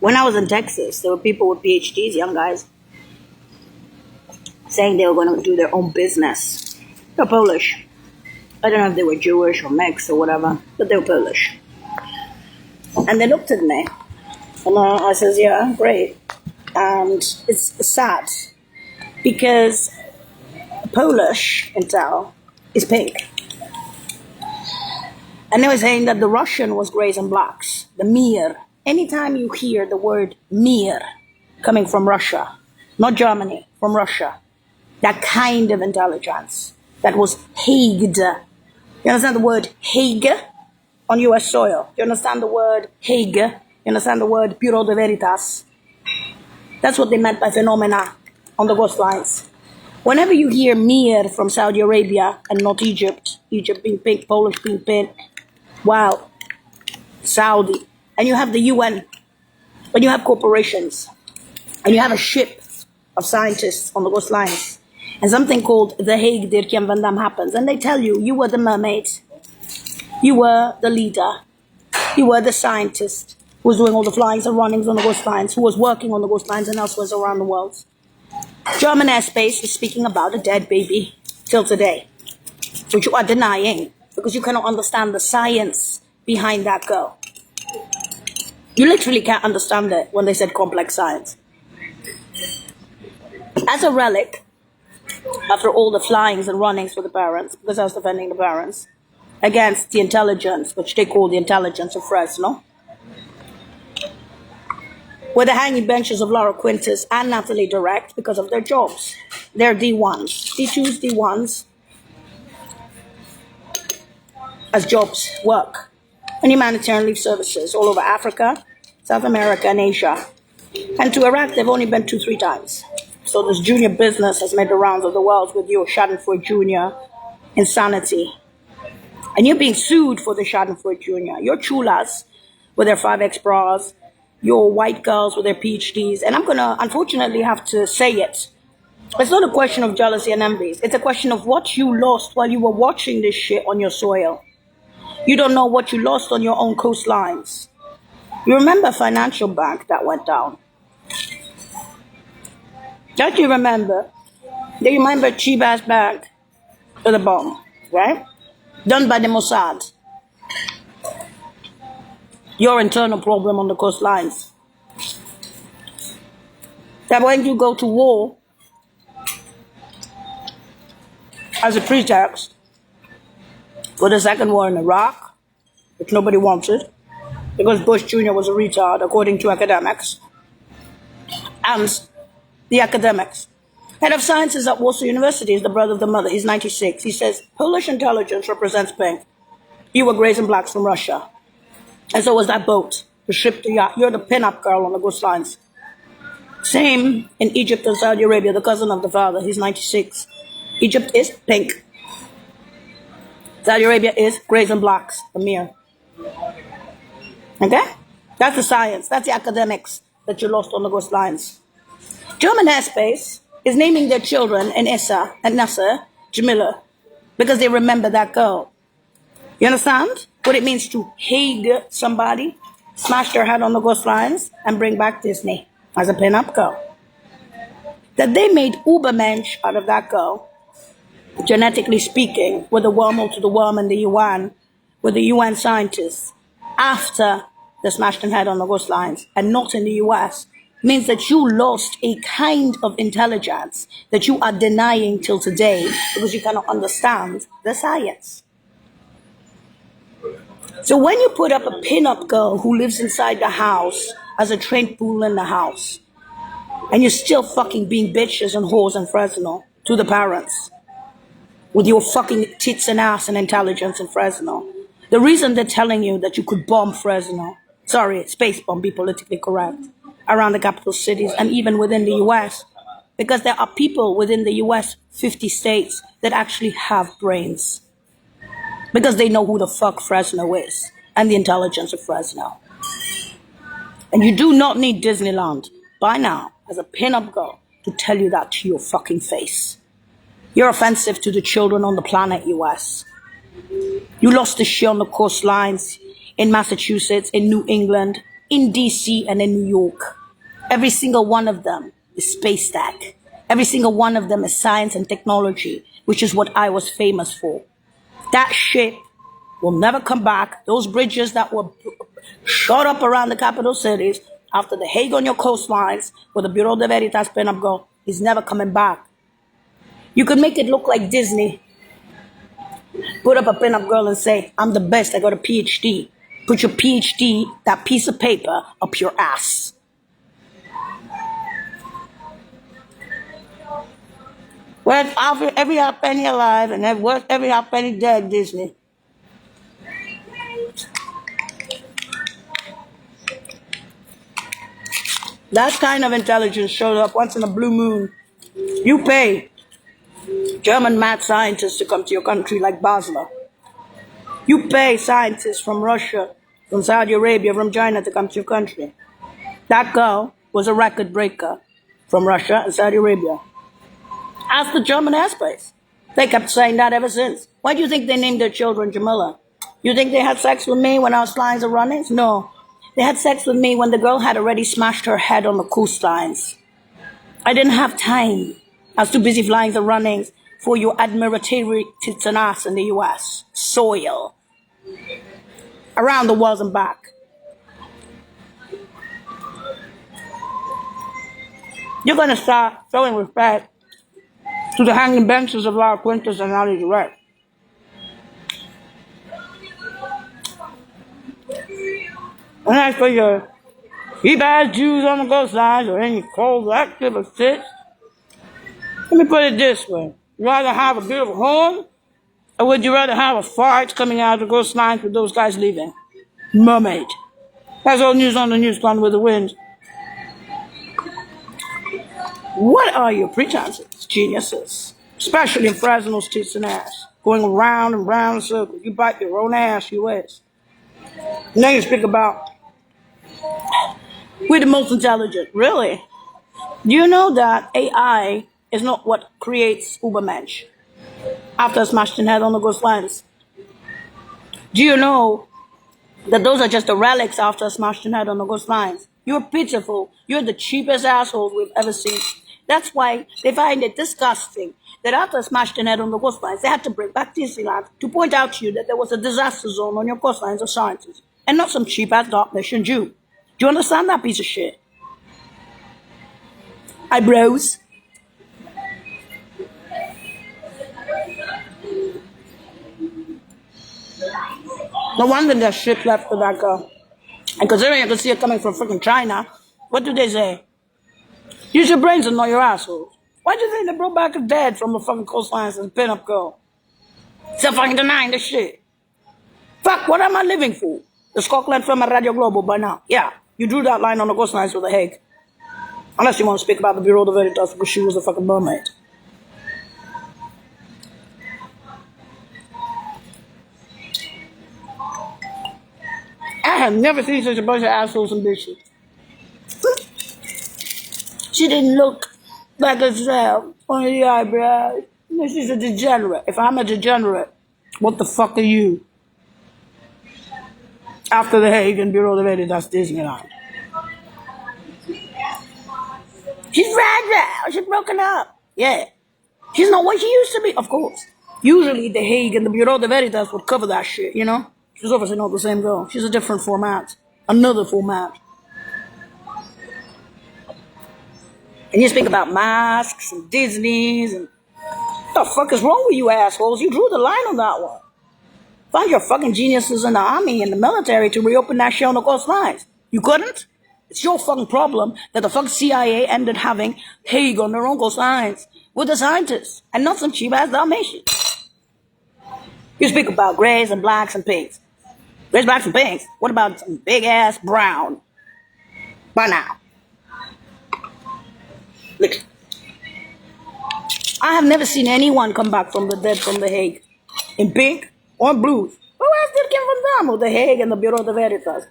When I was in Texas, there were people with PhDs, young guys, saying they were going to do their own business. They're Polish. I don't know if they were Jewish or mixed or whatever, but they were Polish. And they looked at me, and I says, yeah, great. And it's sad, because Polish Intel is pink. And they were saying that the Russian was grays and blacks, the Mir. Anytime you hear the word Mir coming from Russia, not Germany, from Russia, that kind of intelligence that was Hagued. You understand the word Hague on US soil? You understand the word Hague? You understand the word Bureau de Veritas? That's what they meant by phenomena on the coastlines. Whenever you hear Mir from Saudi Arabia and not Egypt, Egypt being pink, Polish being pink, wow, Saudi, and you have the UN, and you have corporations, and you have a ship of scientists on the coastlines, and something called the Hague Dirk-Jan van Dam happens, and they tell you, you were the mermaid, you were the leader, you were the scientist who was doing all the flyings and runnings on the coastlines, who was working on the coastlines and elsewhere around the world. German airspace is speaking about a dead baby till today, which you are denying because you cannot understand the science behind that girl. You literally can't understand it when they said complex science. As a relic, after all the flyings and runnings for the parents, because I was defending the parents, against the intelligence, which they call the intelligence of Fresno, were the hanging benches of Laura Quintus and Natalie Direct because of their jobs. They're D1s. D2s, D1s, as jobs, work, and humanitarian relief services all over Africa, South America, and Asia. And to Iraq, they've only been 2-3 times. So this junior business has made the rounds of the world with your Schadenfreude Jr. insanity. And you're being sued for the Schadenfreude Jr. Your chulas with their 5X bras, your white girls with their PhDs, and I'm going to unfortunately have to say it. It's not a question of jealousy and envy. It's a question of what you lost while you were watching this shit on your soil. You don't know what you lost on your own coastlines. You remember Financial Bank that went down? Don't you remember? Do you remember Chibas Bank with a bomb, right? Done by the Mossad. Your internal problem on the coastlines. That when you go to war as a pretext for the second war in Iraq, which nobody wanted, because Bush Jr. was a retard, according to academics, and the academics. Head of sciences at Warsaw University is the brother of the mother. He's 96. He says, Polish intelligence represents pink. You were grays and blacks from Russia. And so was that boat, the ship, the yacht. You're the pin-up girl on the coastlines. Same in Egypt and Saudi Arabia, the cousin of the father. He's 96. Egypt is pink. Saudi Arabia is grays and blacks, the mirror. Okay? That's the science. That's the academics that you lost on the coastlines. German airspace is naming their children Issa and Nasser Jamila because they remember that girl. You understand what it means to Hague somebody, smash their head on the coastlines, and bring back Disney as a pin-up girl? That they made Ubermensch out of that girl, genetically speaking, with the wormhole to the worm and the UN, with the UN scientists, after they smashed their head on the coastlines, and not in the US, means that you lost a kind of intelligence that you are denying till today because you cannot understand the science. So when you put up a pin-up girl who lives inside the house as a trained pool in the house, and you're still fucking being bitches and whores in Fresno to the parents, with your fucking tits and ass and intelligence in Fresno, the reason they're telling you that you could bomb Fresno, space bomb, be politically correct, around the capital cities and even within the US, because there are people within the US 50 states that actually have brains. Because they know who the fuck Fresno is and the intelligence of Fresno. And you do not need Disneyland by now as a pin-up girl to tell you that to your fucking face. You're offensive to the children on the planet, US. You lost the shit on the coastlines in Massachusetts, in New England, in DC and in New York. Every single one of them is space tech. Every single one of them is science and technology, which is what I was famous for. That shit will never come back. Those bridges that were shot up around the capital cities after the Hague on your coastlines where the Bureau de Veritas pin-up go is never coming back. You could make it look like Disney. Put up a pin-up girl and say, I'm the best, I got a PhD. Put your PhD, that piece of paper, up your ass. Worth every half penny alive and worth every half penny dead, Disney. That kind of intelligence showed up once in a blue moon. You pay German mad scientists to come to your country like Basler. You pay scientists from Russia, from Saudi Arabia, from China to come to your country. That girl was a record breaker from Russia and Saudi Arabia. Ask the German airspace. They kept saying that ever since. Why do you think they named their children Jamila? You think they had sex with me when our lines are running? No. They had sex with me when the girl had already smashed her head on the coastlines. I didn't have time. I was too busy flying the runnings for your admiratory tits and ass in the US. Soil. Around the world and back. You're going to start showing respect to the hanging benches of Laura Quintus and Ali Direct. And I figure, he bad Jews on the coastlines or any cold active or shit. Let me put it this way. You rather have a beautiful home, or would you rather have a fart coming out of the coastlines with those guys leaving? Mermaid. That's all news on the news gone with the wind. What are your pretenses, geniuses? Especially in Fresno's tits and ass. Going around and round in circles. You bite your own ass, you is. And then you speak about, we're the most intelligent. Really? Do you know that AI is not what creates Ubermensch after smashing head on the coastlines? Do you know that those are just the relics after smashing head on the coastlines? You're pitiful. You're the cheapest assholes we've ever seen. That's why they find it disgusting that after smashing head on the coastlines, they had to bring back Disneyland to point out to you that there was a disaster zone on your coastlines of scientists, and not some cheap-ass dark mission Jew. Do you understand that piece of shit? Eyebrows. No wonder there's shit left for that girl. And considering I can see it coming from freaking China, what do they say? Use your brains and not your assholes. Why do you think they brought back a dead from the fucking coastlines as a pin-up girl? Still fucking denying this shit. Fuck, what am I living for? The Scotland film at Radio Globo by now. Yeah, you drew that line on the coastlines with a Hague. Unless you want to speak about the Bureau de Veritas because she was a fucking mermaid. I have never seen such a bunch of assholes and bitches. She didn't look like herself on the eyebrows. She's a degenerate. If I'm a degenerate, what the fuck are you? After the Hague and Bureau de Veritas Disneyland. She's fragile. She's broken up. Yeah. She's not what she used to be, of course. Usually the Hague and the Bureau de Veritas would cover that shit, you know? She's obviously not the same girl. She's a different format. Another format. And you speak about masks and Disneys and... What the fuck is wrong with you assholes? You drew the line on that one. Find your fucking geniuses in the army and the military to reopen that shit on the coastlines. You couldn't? It's your fucking problem that the fucking CIA ended having Hague on their own coastlines with the scientists and not some cheap-ass Dalmatians. You speak about grays and blacks and pinks. Grays, blacks, and pinks? What about some big-ass brown? By now. Look. I have never seen anyone come back from the dead from the Hague in pink or blues. Who else did Kim van Dam with the Hague and the Bureau de Veritas?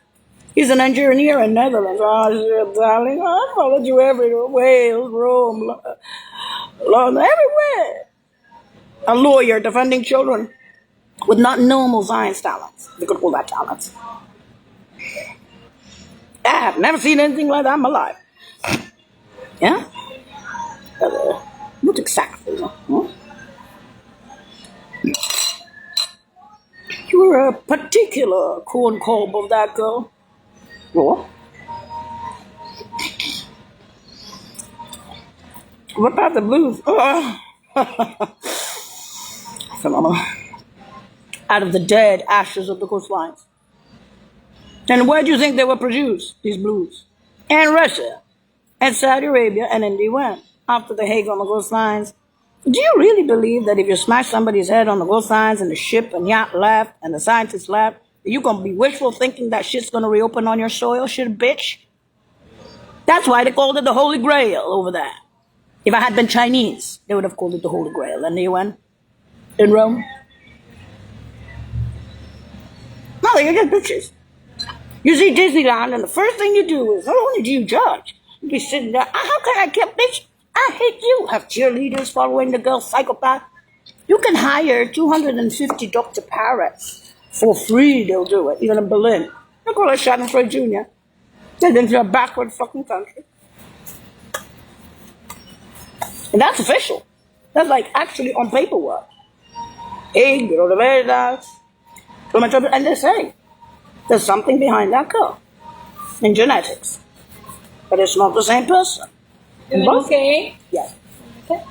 He's an engineer in Netherlands. Oh, shit, darling. I followed you everywhere. Wales, Rome, London, everywhere. A lawyer defending children with not normal science talents. We could call that talents. I have never seen anything like that in my life. Yeah? Not exactly. Hmm? You were a particular corn cob of that girl. What? What about the blues? Phenomenal. Out of the dead ashes of the coastlines. And where do you think they were produced, these blues? In Russia, and Saudi Arabia, and in the UN, after the Hague on the coastlines. Do you really believe that if you smash somebody's head on the coastlines and the ship and yacht left and the scientists left, that you're gonna be wishful thinking that shit's gonna reopen on your soil, shit bitch? That's why they called it the Holy Grail over there. If I had been Chinese, they would have called it the Holy Grail in the UN, in Rome. No, you're just bitches. You see Disneyland, and the first thing you do is, not only do you judge, you be sitting there, how can I get bitch? I hate you. Have cheerleaders following the girl psychopath. You can hire 250 Dr. Parrots for free, they'll do it, even in Berlin. They call it Schadenfreude Jr. They think you're a backward fucking country. And that's official. That's like actually on paperwork. Hey, you know the Veritas. And they say, there's something behind that girl in genetics. But it's not the same person. Okay? Yes. Okay.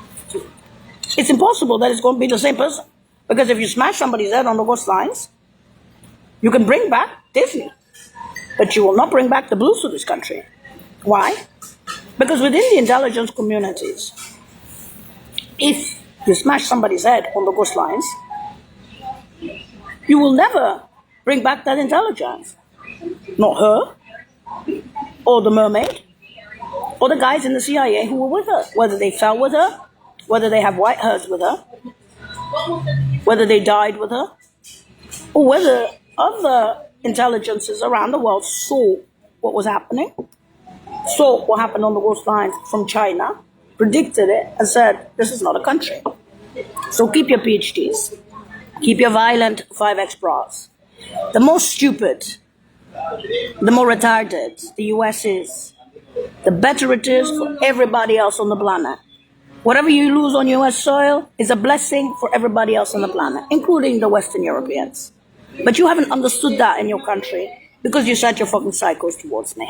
It's impossible that it's going to be the same person. Because if you smash somebody's head on the coastlines, you can bring back Disney. But you will not bring back the blues to this country. Why? Because within the intelligence communities, if you smash somebody's head on the coastlines, you will never bring back that intelligence. Not her, or the mermaid, or the guys in the CIA who were with her. Whether they fell with her, whether they have white hairs with her, whether they died with her, or whether other intelligences around the world saw what was happening, saw what happened on the coastlines from China, predicted it, and said, this is not a country. So keep your PhDs. Keep your violent 5X bras. The more stupid, the more retarded the US is, the better it is for everybody else on the planet. Whatever you lose on US soil is a blessing for everybody else on the planet, including the Western Europeans. But you haven't understood that in your country because you sent your fucking psychos towards me.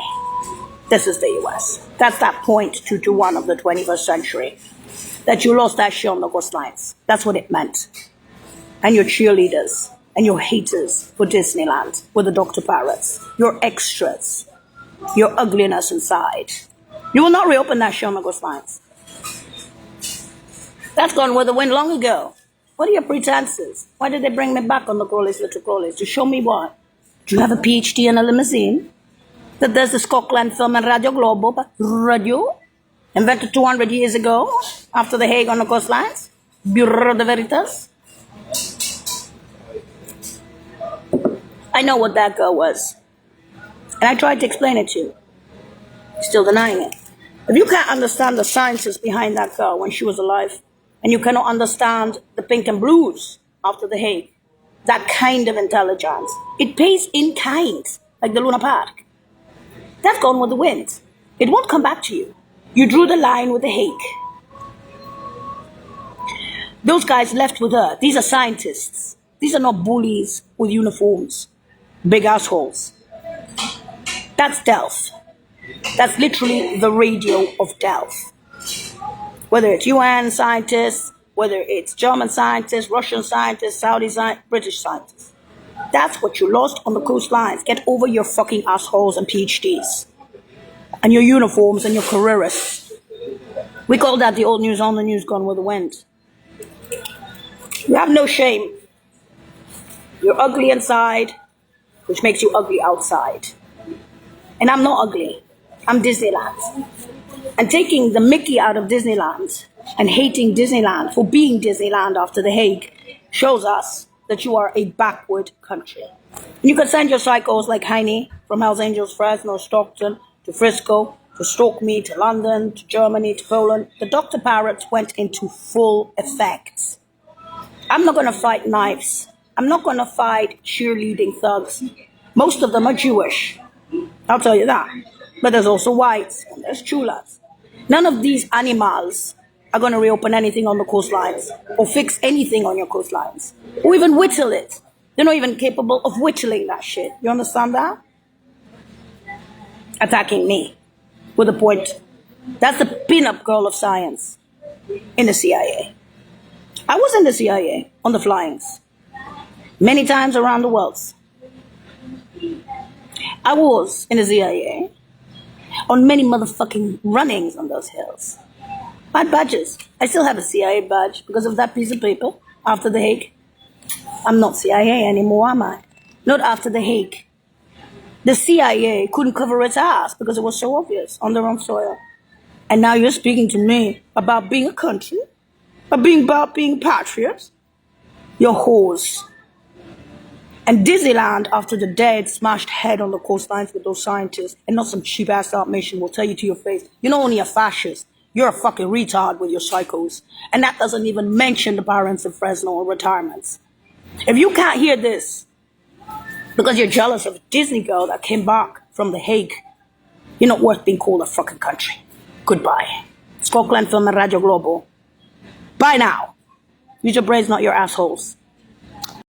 This is the US. That's that 0.221 of the 21st century. That you lost that shit on the coastlines. That's what it meant. And your cheerleaders and your haters for Disneyland with the Dr. Parrots. Your extras. Your ugliness inside. You will not reopen that shit on the coastlines. That's gone with the wind long ago. What are your pretenses? Why did they bring me back on the Crawleys, little Crawleys? To show me what? Do you have a PhD in a limousine? That there's the Scotland film and Radio Globo, radio, invented 200 years ago, after the Hague on the coastlines? Bureau de Veritas? I know what that girl was. And I tried to explain it to you. Still denying it. If you can't understand the sciences behind that girl when she was alive, and you cannot understand the pink and blues after the Hague, that kind of intelligence, it pays in kind, like the Luna Park. That's gone with the wind. It won't come back to you. You drew the line with the Hague. Those guys left with her. These are scientists. These are not bullies with uniforms. Big assholes. That's Delft. That's literally the radio of Delft. Whether it's UN scientists, whether it's German scientists, Russian scientists, Saudi scientists, British scientists. That's what you lost on the coastlines. Get over your fucking assholes and PhDs. And your uniforms and your careerists. We call that the old news on the news gone with the wind. You have no shame. You're ugly inside, which makes you ugly outside. And I'm not ugly. I'm Disneyland. And taking the Mickey out of Disneyland and hating Disneyland for being Disneyland after the Hague shows us that you are a backward country. And you can send your psychos like Heine from Hells Angels, Fresno, Stockton, to Frisco, to stalk me, to London, to Germany, to Poland. The Dr. Parrots went into full effect. I'm not going to fight knives. I'm not going to fight cheerleading thugs. Most of them are Jewish. I'll tell you that. But there's also whites and there's chulas. None of these animals are going to reopen anything on the coastlines or fix anything on your coastlines or even whittle it. They're not even capable of whittling that shit. You understand that? Attacking me with a point. That's the pin-up girl of science in the CIA. I was in the CIA on the flyings many times around the world. I was in the CIA on many motherfucking runnings on those hills. I had badges. I still have a CIA badge because of that piece of paper after The Hague. I'm not CIA anymore, am I? Not after The Hague. The CIA couldn't cover its ass because it was so obvious on their own soil. And now you're speaking to me about being a country? About being patriots? You're whores. And Disneyland, after the dead, smashed head on the coastlines with those scientists, and not some cheap-ass Dalmatian will tell you to your face, you're not only a fascist, you're a fucking retard with your psychos. And that doesn't even mention the parents of Fresno or retirements. If you can't hear this, because you're jealous of a Disney girl that came back from The Hague, you're not worth being called a fucking country. Goodbye. Scotland Film and Radio Globo. Bye now. Use your brains, not your assholes.